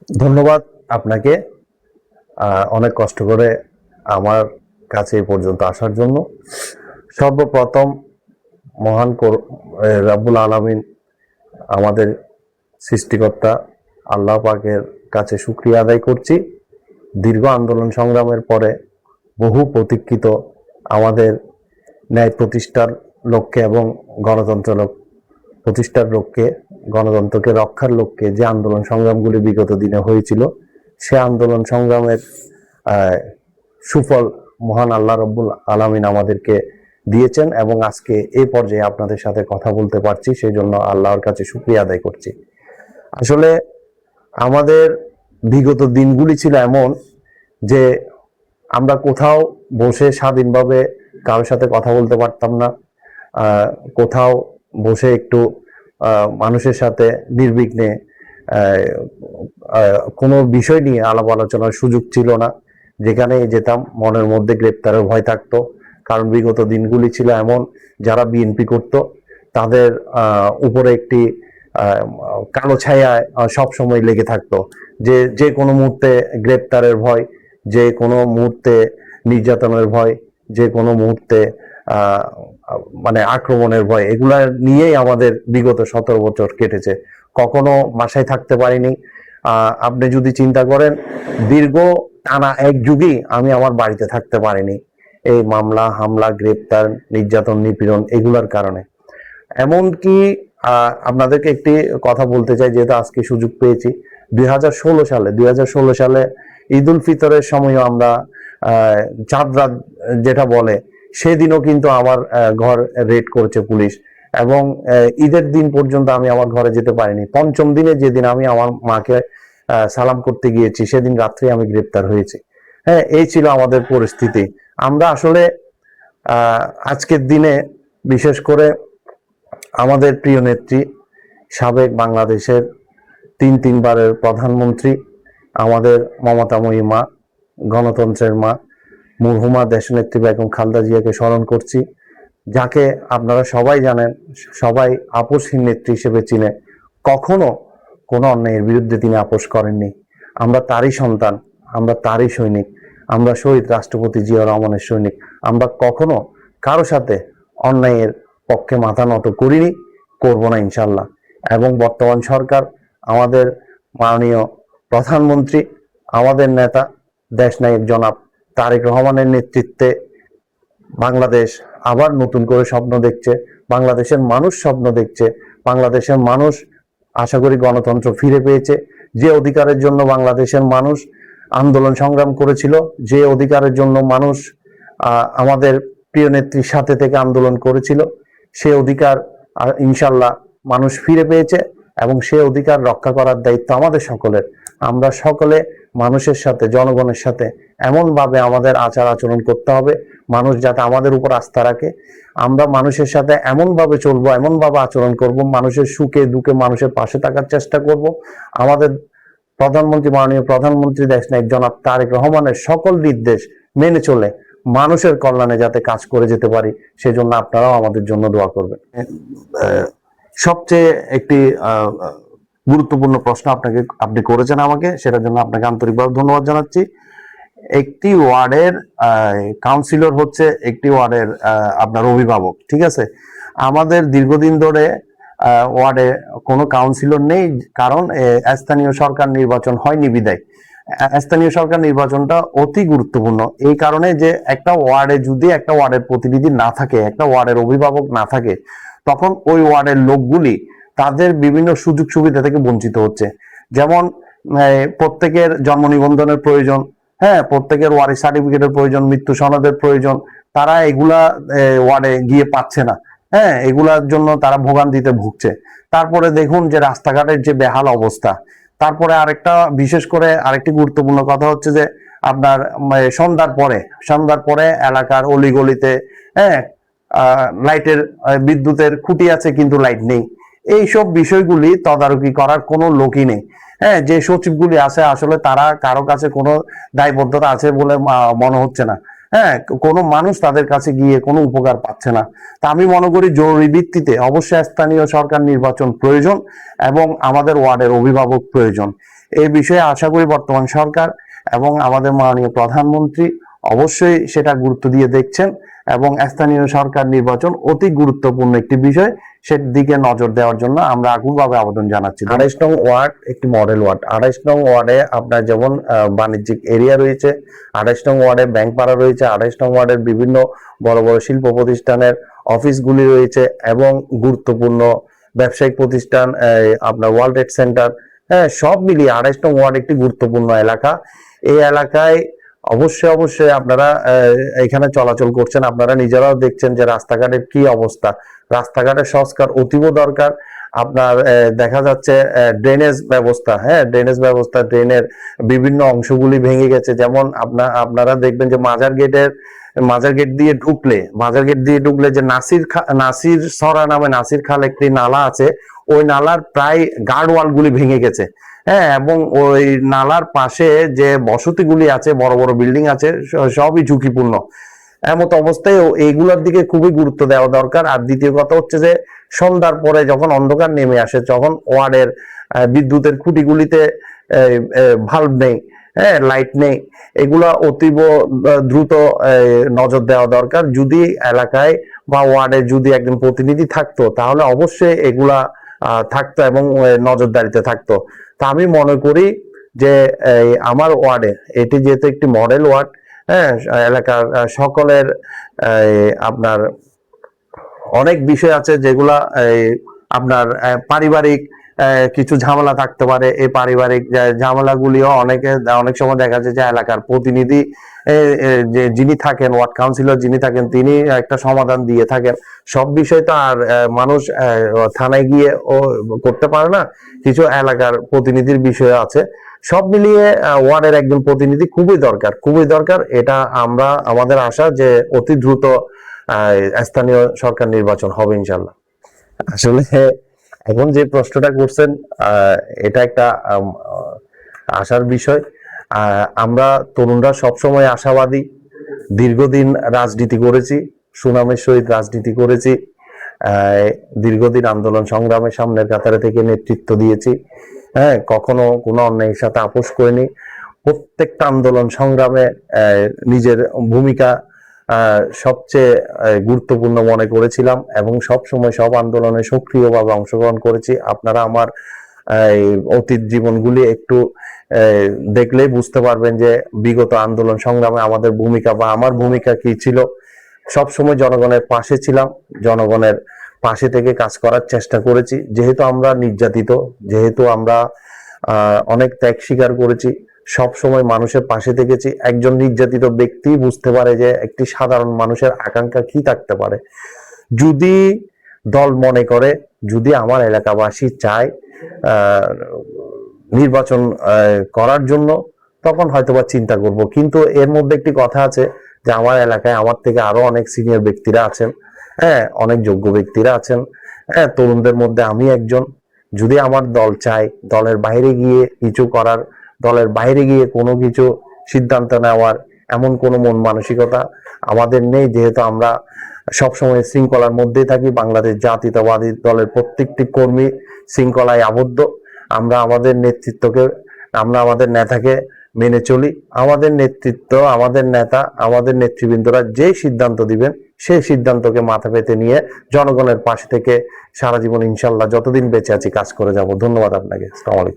ধন্যবাদ আপনাকে অনেক কষ্ট করে আমার কাছে এই পর্যন্ত আসার জন্য। সর্বপ্রথম মহান রাব্বুল আলামিন আমাদের সৃষ্টিকর্তা আল্লাহ পাকের কাছে শুকরিয়া আদায় করছি। দীর্ঘ আন্দোলন সংগ্রামের পরে বহু প্রতীক্ষিত আমাদের ন্যায় প্রতিষ্ঠার লক্ষ্যে এবং গণতন্ত্র প্রতিষ্ঠার লক্ষ্যে, গণতন্ত্রকে রক্ষার লক্ষ্যে যে আন্দোলন সংগ্রামগুলি বিগত দিনে হয়েছিল, সে আন্দোলন সংগ্রামের সুফল মহান আল্লাহ রব্বুল আলামিন আমাদেরকে দিয়েছেন এবং আজকে এই পর্যায়ে আপনাদের সাথে কথা বলতে পারছি, সেই জন্য আল্লাহর কাছে শুকরিয়া আদায় করছি। আসলে আমাদের বিগত দিনগুলি ছিল এমন যে আমরা কোথাও বসে স্বাধীনভাবে কারোর সাথে কথা বলতে পারতাম না, কোথাও বসে একটু মানুষের সাথে নির্বিঘ্নে কোনো বিষয় নিয়ে আলাপ আলোচনার সুযোগ ছিল না। যেখানে যেতাম মনের মধ্যে গ্রেপ্তারের ভয় থাকতো, কারণ বিগত দিনগুলি ছিল এমন, যারা বিএনপি করত তাদের উপরে একটি কালো ছায়া সব সময় লেগে থাকতো, যে যে কোনো মুহূর্তে গ্রেপ্তারের ভয়, যে কোনো মুহূর্তে নির্যাতনের ভয়, যে কোনো মুহূর্তে মানে আক্রমণের ভয়, এগুলা নিয়েই আমাদের বিগত 17 বছর কেটেছে। কখনো বাসায় থাকতে পারিনি। আপনি যদি চিন্তা করেন, দীর্ঘ টানা এক যুগই আমি আমার বাড়িতে থাকতে পারিনি, এই মামলা হামলা, গ্রেপ্তার, নির্যাতন, নিপীড়ন এগুলার কারণে। এমনকি আপনাদেরকে একটি কথা বলতে চাই, যেহেতু আজকে সুযোগ পেয়েছি। 2016 সালে ঈদ উল ফিতরের সময়ও আমরা চাঁদ রাত যেটা বলে, সেদিনও কিন্তু আমার ঘর রেড করেছে পুলিশ, এবং ঈদের দিন পর্যন্ত আমি আমার ঘরে যেতে পারিনি। পঞ্চম দিনে যেদিন আমি আমার মাকে সালাম করতে গিয়েছি, সেদিন রাত্রে আমি গ্রেপ্তার হয়েছি। হ্যাঁ, এই ছিল আমাদের পরিস্থিতি। আমরা আসলে আজকের দিনে বিশেষ করে আমাদের প্রিয় নেত্রী, সাবেক বাংলাদেশের তিনবারের প্রধানমন্ত্রী, আমাদের মমতাময়ী মা, গণতন্ত্রের মা, মরহুমা দেশনেত্রী বেগম খালেদা জিয়াকে স্মরণ করছি, যাকে আপনারা সবাই জানেন, সবাই আপোষহীন নেত্রী হিসেবে চিনে। কখনো কোনো অন্যায়ের বিরুদ্ধে তিনি আপোষ করেননি। আমরা তারই সন্তান, আমরা তারই সৈনিক, আমরা শহীদ রাষ্ট্রপতি জিয়া রহমানের সৈনিক। আমরা কখনো কারো সাথে অন্যায়ের পক্ষে মাথা নত করিনি, করব না ইনশাল্লাহ। এবং বর্তমান সরকার, আমাদের মাননীয় প্রধানমন্ত্রী, আমাদের নেতা দেশনায়ক জনাব তারেক রহমানের নেতৃত্বে বাংলাদেশ আবার নতুন করে স্বপ্ন দেখছে, বাংলাদেশের মানুষ স্বপ্ন দেখছে। বাংলাদেশের মানুষ আশা করি গণতন্ত্র ফিরে পেয়েছে। যে অধিকারের জন্য বাংলাদেশের মানুষ আন্দোলন সংগ্রাম করেছিল, যে অধিকারের জন্য মানুষ আমাদের প্রিয় নেত্রীর সাথে থেকে আন্দোলন করেছিল, সে অধিকার ইনশাল্লাহ মানুষ ফিরে পেয়েছে, এবং সে অধিকার রক্ষা করার দায়িত্ব আমাদের সকলের। আমরা সকলে মানুষের সাথে, জনগণের সাথে এমনভাবে আমাদের আচার আচরণ করতে হবে, মানুষ যাতে আমাদের উপর আস্থা রাখে। আমরা মানুষের সাথে এমনভাবে চলবো, এমনভাবে আচরণ করব, মানুষের সুখে দুঃখে মানুষের পাশে থাকার চেষ্টা করব। আমাদের প্রধানমন্ত্রী, মাননীয় প্রধানমন্ত্রী দেশনায়ক জনাব তারেক রহমানের সকল নির্দেশ মেনে চলে মানুষের কল্যাণে যাতে কাজ করে যেতে পারি, সেজন্য আপনারাও আমাদের জন্য দোয়া করবেন। সবচেয়ে একটি গুরুত্বপূর্ণ প্রশ্ন আপনি করেছেন আমাকে, সেটার জন্য আপনাকে আন্তরিকভাবে ধন্যবাদ জানাচ্ছি। একটি ওয়ার্ডের কাউন্সিলর হচ্ছে একটি ওয়ার্ডের আপনার অভিভাবক, ঠিক আছে? আমাদের দীর্ঘদিন ধরে ওয়ার্ডে কোনো কাউন্সিলর নেই, কারণ স্থানীয় সরকার নির্বাচন হয়নি বিদায়। স্থানীয় সরকার নির্বাচনটা অতি গুরুত্বপূর্ণ এই কারণে যে একটা ওয়ার্ডে যদি একটা ওয়ার্ডের প্রতিনিধি না থাকে, একটা ওয়ার্ডের অভিভাবক না থাকে, তখন ওই ওয়ার্ডের লোকগুলি তাদের বিভিন্ন সুযোগ সুবিধা থেকে বঞ্চিত হচ্ছে। যেমন প্রত্যেকের জন্ম নিবন্ধনের প্রয়োজন, হ্যাঁ, প্রত্যেকের ওয়ারিশ সার্টিফিকেটের প্রয়োজন, মৃত্যু সনদের প্রয়োজন, তারা এগুলা ওয়ার্ডে গিয়ে পাচ্ছে না। হ্যাঁ, এগুলার জন্য তারা ভোগান্তিতে ভুগছে। তারপরে দেখুন যে রাস্তাঘাটের যে বেহাল অবস্থা। তারপরে আরেকটা বিশেষ করে আরেকটি গুরুত্বপূর্ণ কথা হচ্ছে যে আপনার সন্ধ্যার পরে এলাকার অলিগলিতে, হ্যাঁ, লাইটের বিদ্যুতের খুঁটি আছে কিন্তু লাইট নেই। এইসব বিষয়গুলি তদারকি করার কোনো লোকই নেই। হ্যাঁ, যে সচিবগুলি আছে আসলে তারা কারো কাছে কোনো দায়বদ্ধতা আছে বলে মনে হচ্ছে না। হ্যাঁ, কোনো মানুষ তাদের কাছে গিয়ে কোনো উপকার পাচ্ছে না। তা আমি মনে করি জরুরি ভিত্তিতে অবশ্যই স্থানীয় সরকার নির্বাচন প্রয়োজন এবং আমাদের ওয়ার্ডের অভিভাবক প্রয়োজন। এই বিষয়ে আশা করি বর্তমান সরকার এবং আমাদের মাননীয় প্রধানমন্ত্রী অবশ্যই সেটা গুরুত্ব দিয়ে দেখছেন এবং স্থানীয় সরকার নির্বাচন অতি গুরুত্বপূর্ণ একটি বিষয়, সেদিকে নজর দেওয়ার জন্য আমরা আকুলভাবে আবেদন জানাচ্ছি। 28 নং ওয়ার্ড একটি মডেল ওয়ার্ড। 28 নং ওয়ার্ডে আপনার যেমন বাণিজ্যিক এরিয়া রয়েছে, 28 নং ওয়ার্ডে ব্যাংকপাড়া রয়েছে, 28 নং ওয়ার্ডের বিভিন্ন বড় বড় শিল্প প্রতিষ্ঠানের অফিসগুলি রয়েছে এবং গুরুত্বপূর্ণ ব্যবসায়িক প্রতিষ্ঠান, আপনার ওয়ার্ল্ড ট্রেড সেন্টার, হ্যাঁ, সব মিলিয়ে 28 নং ওয়ার্ড একটি গুরুত্বপূর্ণ এলাকা। এই এলাকায় অবশ্যই আপনারা এখানে চলাচল করছেন, আপনারা নিজেরাও দেখছেন যে রাস্তাঘাটের কি অবস্থা। রাস্তাঘাটের সংস্কার অতীব দরকার। আপনার দেখা যাচ্ছে ড্রেনেজ ব্যবস্থা, হ্যাঁ, ড্রেনেজ ব্যবস্থা, ড্রেনের বিভিন্ন অংশগুলি ভেঙে গেছে। যেমন আপনারা দেখবেন যে মাজার গেট দিয়ে ঢুকলে যে নাসির সরা নামে নাসির খাল একটি নালা আছে, ওই নালার প্রায় গার্ড ওয়াল গুলি ভেঙে গেছে, হ্যাঁ, এবং ওই নালার পাশে যে বসতিগুলি আছে, বড় বড় বিল্ডিং আছে, সবই ঝুঁকিপূর্ণ। এমত অবস্থায় এইগুলোর দিকে খুবই গুরুত্ব দেওয়া দরকার। আর দ্বিতীয় কথা হচ্ছে যে সন্ধ্যার পরে যখন অন্ধকার নেমে আসে, যখন ওয়ার্ডের বিদ্যুতের খুঁটিগুলিতে ভাল্ব নেই, হ্যাঁ, লাইট নেই, এগুলা অতীব দ্রুত নজর দেওয়া দরকার। যদি এলাকায় বা ওয়ার্ডে যদি একজন প্রতিনিধি থাকতো তাহলে অবশ্যই এগুলা থাকতো এবং নজরদারিতে থাকতো। তা আমি মনে করি যে আমার ওয়ার্ডে এটি যেহেতু একটি মডেল ওয়ার্ড, হ্যাঁ, এলাকার সকলের আপনার অনেক বিষয় আছে যেগুলা আপনার পারিবারিক কিছু ঝামেলা থাকতে পারে। এই পারিবারিক ঝামেলাগুলিও অনেক সময় দেখা যায় যে এলাকার প্রতিনিধি যে যিনি থাকেন, ওয়ার্ড কাউন্সিলর যিনি থাকেন, তিনি একটা সমাধান দিয়ে থাকেন। সব বিষয় তো আর মানুষ থানায় গিয়ে ও করতে পারে না, কিছু এলাকার প্রতিনিধির বিষয় আছে। সব মিলিয়ে ওয়ার্ডের একজন প্রতিনিধি খুবই দরকার। এটা আমাদের আশা যে অতি দ্রুত স্থানীয় সরকার নির্বাচন হবে ইনশাল্লাহ। আসলে এখন যে প্রশ্নটা করছেন এটা একটা আশার বিষয়। আমরা তরুণরা সবসময় আশাবাদী। দীর্ঘদিন রাজনীতি করেছি, সুনামের সহিত রাজনীতি করেছি, দীর্ঘদিন আন্দোলন সংগ্রামের সামনের কাতারে থেকে নেতৃত্ব দিয়েছি, হ্যাঁ, কখনো কোনো অন্যায়ের সাথে আপোষ করিনি। প্রত্যেকটা আন্দোলন সংগ্রামে নিজের ভূমিকা সবচেয়ে গুরুত্বপূর্ণ মনে করেছিলাম এবং সব সময় সব আন্দোলনে সক্রিয়ভাবে অংশগ্রহণ করেছি। আপনারা আমার অতীত জীবনগুলি একটু দেখলেই বুঝতে পারবেন যে বিগত আন্দোলন সংগ্রামে আমাদের ভূমিকা বা আমার ভূমিকা কি ছিল। সব সময় জনগণের পাশে ছিলাম, জনগণের পাশে থেকে কাজ করার চেষ্টা করেছি। যেহেতু আমরা নির্যাতিত, যেহেতু আমরা অনেক ত্যাগ স্বীকার করেছি, সব সময় মানুষের পাশে থেকেছি। একজন নির্যাতিত ব্যক্তি বুঝতে পারে যে একটি সাধারণ মানুষের আকাঙ্ক্ষা কি থাকতে পারে। যদি দল মনে করে, যদি আমার এলাকাবাসী চায় নির্বাচন করার জন্য, তখন হয়তোবা চিন্তা করব। কিন্তু এর মধ্যে একটি কথা আছে যে আমার এলাকায় আমার থেকে আরো অনেক সিনিয়র ব্যক্তিরা আছেন, হ্যাঁ, অনেক যোগ্য ব্যক্তিরা আছেন, হ্যাঁ, তরুণদের মধ্যে আমি একজন। যদি আমার দল চায় দলের বাইরে গিয়ে কিছু করার, দলের বাইরে গিয়ে কোনো কিছু সিদ্ধান্ত নেওয়ার এমন কোনো মন মানসিকতা আমাদের নেই। যেহেতু আমরা সবসময় শৃঙ্খলার মধ্যেই থাকি। বাংলাদেশ জাতীয়তাবাদী দলের প্রত্যেকটি কর্মী শৃঙ্খলায় আবদ্ধ। আমরা আমাদের আমাদের নেতাকে মেনে চলি। আমাদের নেতৃত্ব, আমাদের নেতা, আমাদের নেতৃবৃন্দরা যে সিদ্ধান্ত দিবেন সেই সিদ্ধান্তকে মাথা পেতে নিয়ে জনগণের পাশে থেকে সারা জীবন ইনশাল্লাহ যতদিন বেঁচে আছি কাজ করে যাব। ধন্যবাদ আপনাকে। আসসালামু আলাইকুম।